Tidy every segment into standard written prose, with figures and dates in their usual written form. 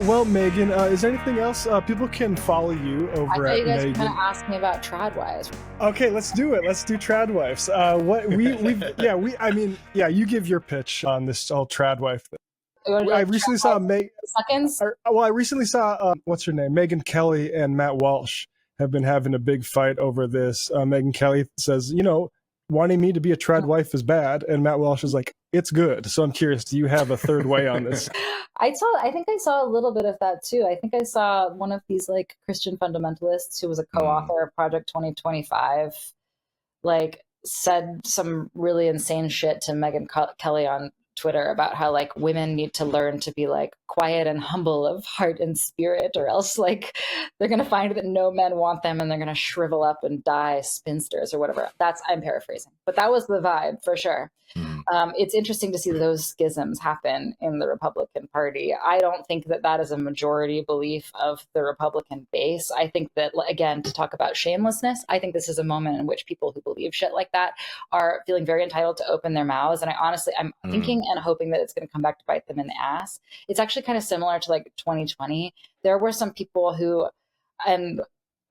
Well, Megan, is there anything else? People can follow you I over thought at you guys were going Megan. to ask me about Tradwives. Okay, let's do it. Let's do Tradwives. What we've yeah we I mean yeah you give your pitch on this whole Tradwife thing. You want to do I like recently saw Meg. seconds? Well, I recently saw what's her name, Megan Kelly and Matt Walsh have been having a big fight over this. Megan Kelly says, wanting me to be a Tradwife is bad, and Matt Walsh is like, it's good. So I'm curious, do you have a third way on this? I think I saw a little bit of that too. I think I saw one of these like Christian fundamentalists who was a co-author of Project 2025, like said some really insane shit to Megan Kelly on Twitter about how like women need to learn to be like quiet and humble of heart and spirit, or else like they're going to find that no men want them and they're going to shrivel up and die spinsters or whatever. I'm paraphrasing, but that was the vibe for sure. It's interesting to see those schisms happen in the Republican Party. I don't think that that is a majority belief of the Republican base. I think that, again, to talk about shamelessness, I think this is a moment in which people who believe shit like that are feeling very entitled to open their mouths. And I'm thinking and hoping that it's going to come back to bite them in the ass. It's actually kind of similar to like 2020. There were some people who, and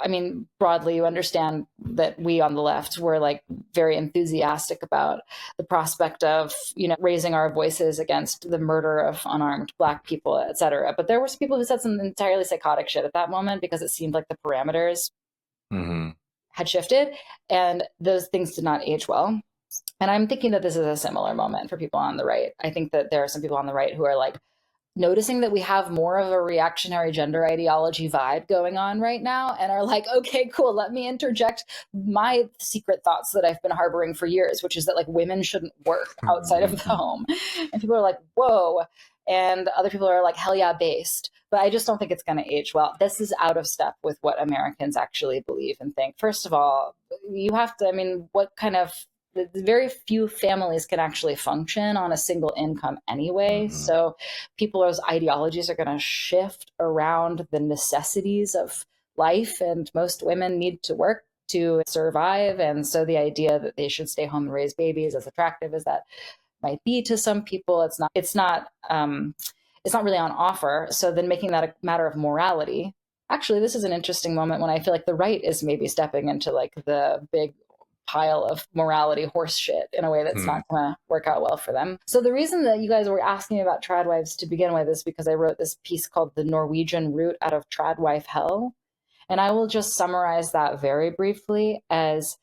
I mean, broadly, you understand that we on the left were like very enthusiastic about the prospect of, raising our voices against the murder of unarmed Black people, et cetera. But there were some people who said some entirely psychotic shit at that moment because it seemed like the parameters had shifted, and those things did not age well. And I'm thinking that this is a similar moment for people on the right. I think that there are some people on the right who are like, noticing that we have more of a reactionary gender ideology vibe going on right now and are like, okay, cool, let me interject my secret thoughts that I've been harboring for years, which is that like women shouldn't work outside of the home. And people are like, whoa. And other people are like, hell yeah, based. But I just don't think it's going to age well. This is out of step with what Americans actually believe and think. First of all, you have to, what kind of very few families can actually function on a single income anyway. So people's ideologies are going to shift around the necessities of life, and most women need to work to survive. And so the idea that they should stay home and raise babies, as attractive as that might be to some people, it's not really on offer. So then making that a matter of morality. Actually, this is an interesting moment when I feel like the right is maybe stepping into like the big pile of morality horse shit in a way that's not going to work out well for them. So the reason that you guys were asking about Tradwives to begin with is because I wrote this piece called The Norwegian Route Out of Tradwife Hell. And I will just summarize that very briefly as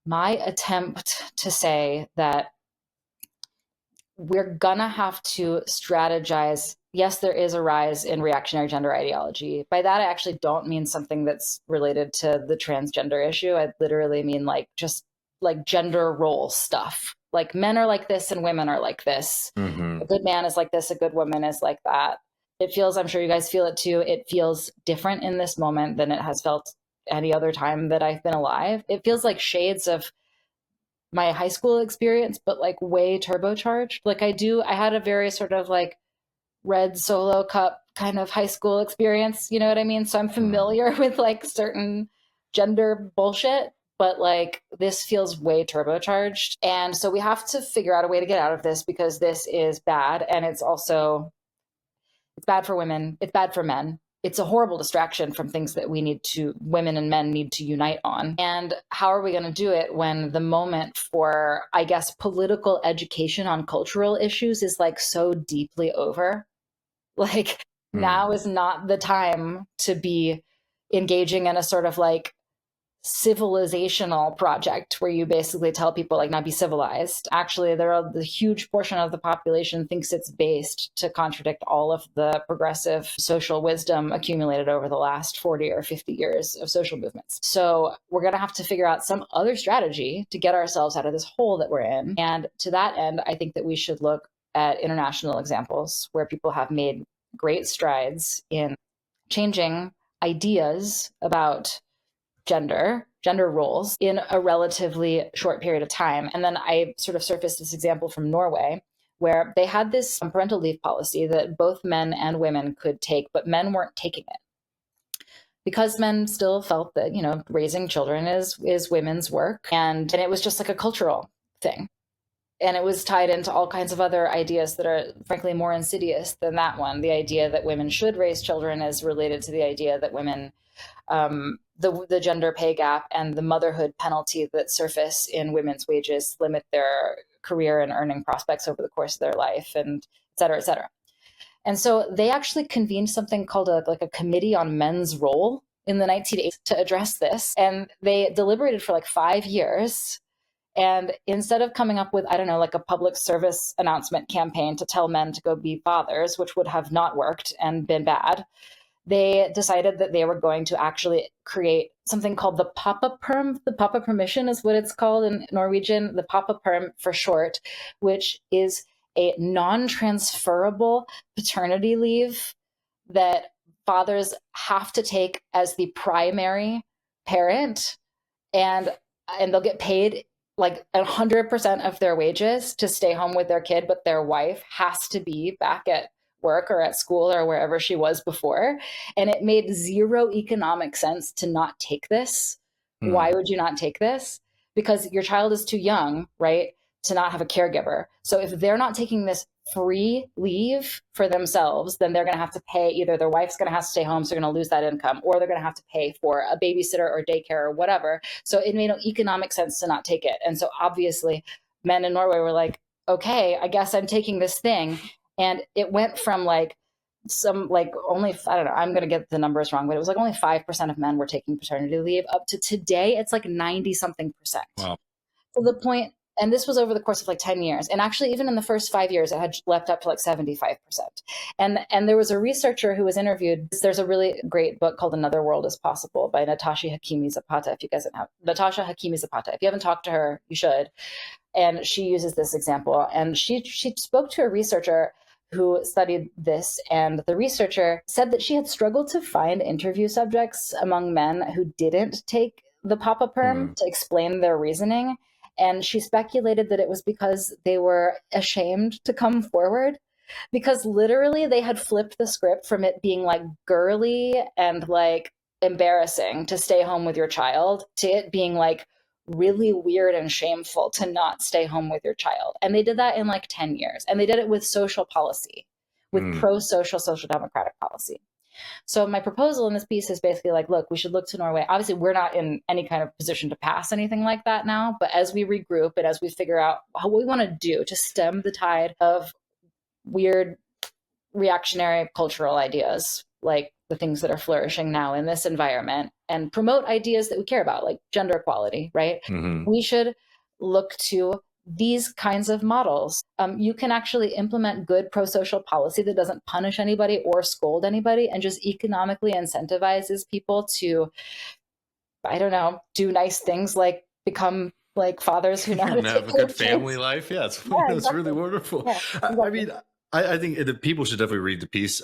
my attempt to say that we're gonna have to strategize. Yes, there is a rise in reactionary gender ideology. By that, I actually don't mean something that's related to the transgender issue. I literally mean like just like gender role stuff. Like men are like this and women are like this. A good man is like this, a good woman is like that. It feels, I'm sure you guys feel it too, it feels different in this moment than it has felt any other time that I've been alive. It feels like shades of my high school experience, but like way turbocharged. Like I had a very sort of like red Solo cup kind of high school experience. You know what I mean? So I'm familiar with like certain gender bullshit, but like this feels way turbocharged. And so we have to figure out a way to get out of this, because this is bad. And it's bad for women. It's bad for men. It's a horrible distraction from things that women and men need to unite on. And how are we going to do it when the moment for, I guess, political education on cultural issues is like so deeply over? Like now is not the time to be engaging in a sort of like civilizational project where you basically tell people like, not be civilized. Actually, the huge portion of the population thinks it's based to contradict all of the progressive social wisdom accumulated over the last 40 or 50 years of social movements. So we're going to have to figure out some other strategy to get ourselves out of this hole that we're in. And to that end, I think that we should look at international examples where people have made great strides in changing ideas about gender roles in a relatively short period of time. And then I sort of surfaced this example from Norway, where they had this parental leave policy that both men and women could take, but men weren't taking it because men still felt that, raising children is women's work. And it was just like a cultural thing. And it was tied into all kinds of other ideas that are frankly more insidious than that one. The idea that women should raise children is related to the idea that women, the gender pay gap and the motherhood penalty that surface in women's wages limit their career and earning prospects over the course of their life, and et cetera, et cetera. And so they actually convened something called a committee on men's role in the 1980s to address this. And they deliberated for like 5 years. And instead of coming up with, I don't know, like a public service announcement campaign to tell men to go be fathers, which would have not worked and been bad, they decided that they were going to actually create something called the Papa Perm. The Papa Permission is what it's called in Norwegian, the Papa Perm for short, which is a non-transferable paternity leave that fathers have to take as the primary parent, and they'll get paid like 100% of their wages to stay home with their kid, but their wife has to be back at work or at school or wherever she was before. And it made zero economic sense to not take this. Why would you not take this? Because your child is too young, right, to not have a caregiver. So if they're not taking this free leave for themselves, then they're going to have to pay, either their wife's going to have to stay home, so they're going to lose that income, or they're going to have to pay for a babysitter or daycare or whatever. So it made no economic sense to not take it. And so obviously men in Norway were like, okay, I guess I'm taking this thing. And it went from like some like only, I don't know, I'm going to get the numbers wrong, but it was like only 5% of men were taking paternity leave, up to today it's like 90 something percent. Wow. To the point, and this was over the course of like 10 years. And actually, even in the first 5 years, it had leapt up to like 75%. And there was a researcher who was interviewed. There's a really great book called Another World is Possible by Natasha Hakimi Zapata. If you guys have Natasha Hakimi Zapata, if you haven't talked to her, you should. And she uses this example. And she spoke to a researcher who studied this. And the researcher said that she had struggled to find interview subjects among men who didn't take the Papa Perm to explain their reasoning. And she speculated that it was because they were ashamed to come forward, because literally they had flipped the script from it being like girly and like embarrassing to stay home with your child to it being like really weird and shameful to not stay home with your child. And they did that in like 10 years. And they did it with social policy, with pro-social, social democratic policy. So my proposal in this piece is basically like, look, we should look to Norway. Obviously, we're not in any kind of position to pass anything like that now. But as we regroup and as we figure out what we want to do to stem the tide of weird reactionary cultural ideas, like the things that are flourishing now in this environment, and promote ideas that we care about, like gender equality, right? We should look to these kinds of models. You can actually implement good pro-social policy that doesn't punish anybody or scold anybody and just economically incentivizes people to, I don't know, do nice things like become like fathers who know how to have a good family life. Yeah, it's exactly. really wonderful. Yeah, exactly. I mean, I think that people should definitely read the piece.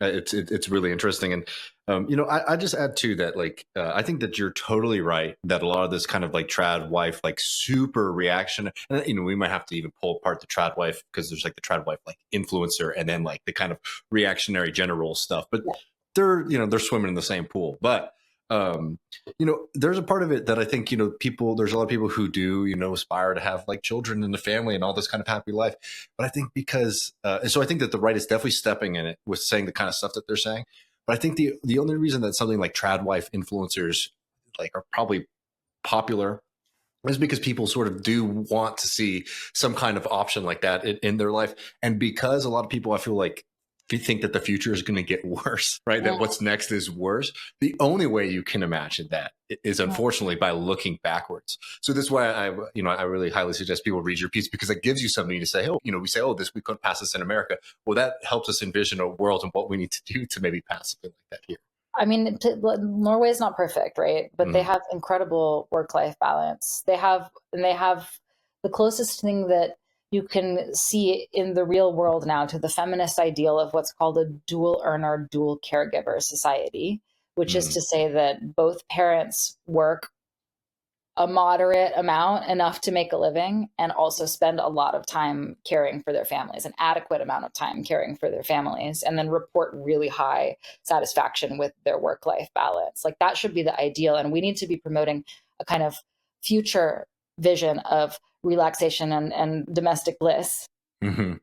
It's really interesting. And, I just add to that, like, I think that you're totally right that a lot of this kind of like Tradwife, like super reaction, and, we might have to even pull apart the Tradwife because there's like the Tradwife, like influencer, and then like the kind of reactionary gender role stuff, but they're swimming in the same pool. But, there's a part of it that I think, there's a lot of people who do, aspire to have like children in the family and all this kind of happy life. But I think because, and so I think that the right is definitely stepping in it with saying the kind of stuff that they're saying. But I think the only reason that something like Tradwife influencers like are probably popular is because people sort of do want to see some kind of option like that in their life. And because a lot of people, I feel like, think that the future is going to get worse, right? That what's next is worse. The only way you can imagine that is unfortunately by looking backwards. So that's why I really highly suggest people read your piece, because it gives you something to say, we say, we couldn't pass this in America. Well, that helps us envision a world and what we need to do to maybe pass something like that here. I mean, Norway is not perfect, right? But they have incredible work-life balance. They have the closest thing that you can see in the real world now to the feminist ideal of what's called a dual earner, dual caregiver society, which is to say that both parents work a moderate amount, enough to make a living, and also spend a lot of time caring for their families, an adequate amount of time caring for their families, and then report really high satisfaction with their work-life balance. Like that should be the ideal. And we need to be promoting a kind of future vision of relaxation and domestic bliss. Mm-hmm.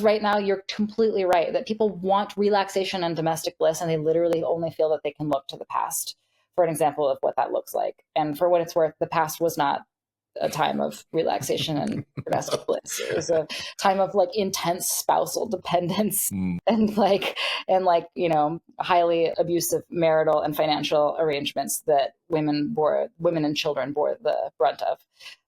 Right now, you're completely right that people want relaxation and domestic bliss, and they literally only feel that they can look to the past for an example of what that looks like. And for what it's worth, the past was not a time of relaxation and domestic bliss. It was a time of like intense spousal dependence and highly abusive marital and financial arrangements that women and children bore the brunt of.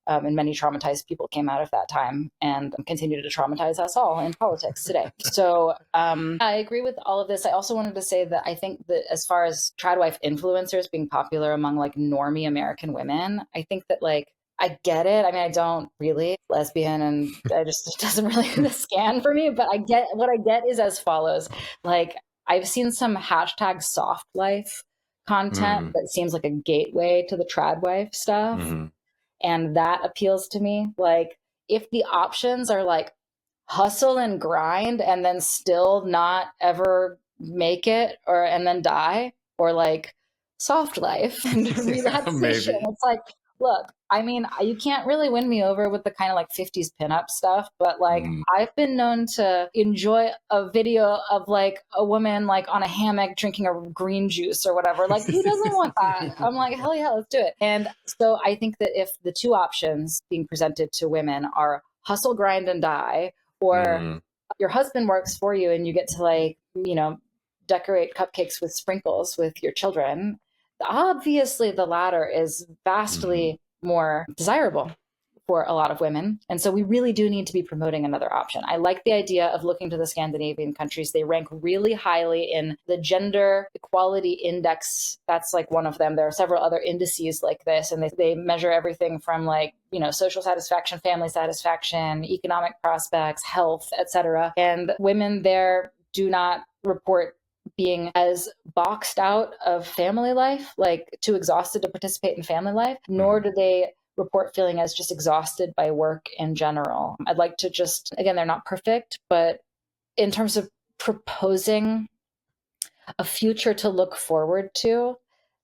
And many traumatized people came out of that time and continue to traumatize us all in politics today. So I agree with all of this. I also wanted to say that I think that as far as Tradwife influencers being popular among like normie American women, I think that like, I get it. I mean, I don't really lesbian and I just, it doesn't really scan for me, but what I get is as follows. Like I've seen some hashtag soft life content that seems like a gateway to the Tradwife stuff. Mm-hmm. And that appeals to me. Like if the options are like hustle and grind and then still not ever make it and then die, or like soft life and relaxation. It's like, look, I mean, you can't really win me over with the kind of like 50s pinup stuff, but like I've been known to enjoy a video of like a woman like on a hammock drinking a green juice or whatever. Like who doesn't want that? I'm like, hell yeah, let's do it. And so I think that if the two options being presented to women are hustle, grind, and die, or your husband works for you and you get to like, decorate cupcakes with sprinkles with your children, obviously the latter is vastly more desirable for a lot of women. And so we really do need to be promoting another option. I like the idea of looking to the Scandinavian countries. They rank really highly in the gender equality index. That's like one of them. There are several other indices like this, and they measure everything from like, social satisfaction, family satisfaction, economic prospects, health, etc. And women there do not report being as boxed out of family life, like too exhausted to participate in family life, nor do they report feeling as just exhausted by work in general. I'd like to just, again, they're not perfect, but in terms of proposing a future to look forward to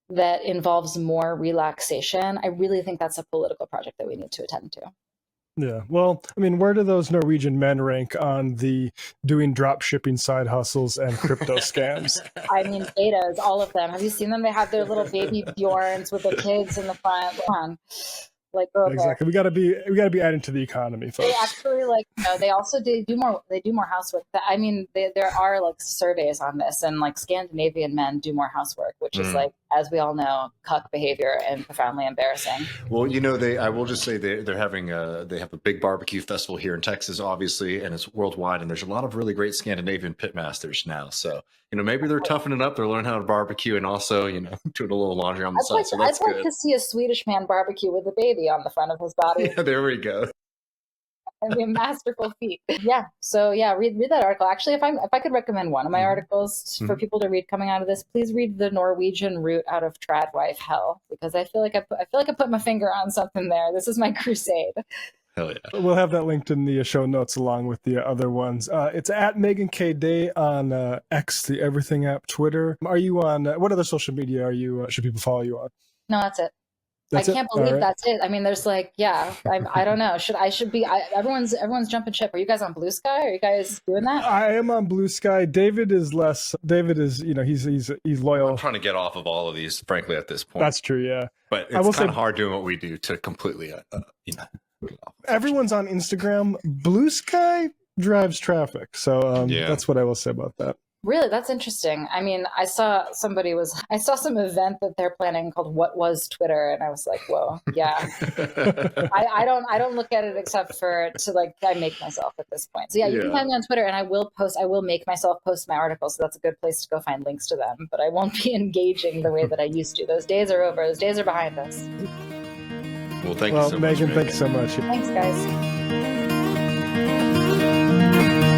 that involves more relaxation, I really think that's a political project that we need to attend to. Yeah. Well, I mean, where do those Norwegian men rank on the doing drop shipping side hustles and crypto scams? I mean, betas, all of them. Have you seen them? They have their little baby Bjorns with their kids in the front. Come on. Like, exactly. We got to be adding to the economy, folks. They actually they also do more housework. I mean, there are like surveys on this, and like Scandinavian men do more housework, which is like, as we all know, cuck behavior and profoundly embarrassing. Well, I will just say they're having they have a big barbecue festival here in Texas, obviously, and it's worldwide. And there's a lot of really great Scandinavian pitmasters now. So, maybe they're toughening up. They're learning how to barbecue and also, doing a little laundry on the side. So that's good. I'd like to see a Swedish man barbecue with a baby on the front of his body. Yeah, there we go. I mean, masterful feat. Yeah. So yeah, read that article. Actually, if I could recommend one of my articles for people to read coming out of this, please read the Norwegian route out of Tradwife hell, because I feel like I put my finger on something there. This is my crusade. Hell yeah. We'll have that linked in the show notes along with the other ones. It's at Meagan K. Day on X, the Everything app, Twitter. Are you on, what other social media should people follow you on? No, that's it. I can't believe that's it. I mean, there's like, I don't know. Everyone's jumping ship. Are you guys on Blue Sky? Are you guys doing that? I am on Blue Sky. David is less. David is, he's loyal. I'm trying to get off of all of these, frankly, at this point. That's true. Yeah. But it's kind of hard doing what we do to completely, everyone's on Instagram. Blue Sky drives traffic. So that's what I will say about that. Really? That's interesting. I mean, I saw some event that they're planning called What Was Twitter? And I was like, whoa, yeah. I don't look at it except for I make myself at this point. So you can find me on Twitter, and I will make myself post my articles. So that's a good place to go find links to them, but I won't be engaging the way that I used to. Those days are over. Those days are behind us. Well, thank you so much, Meagan, thank you so much. Thanks, guys.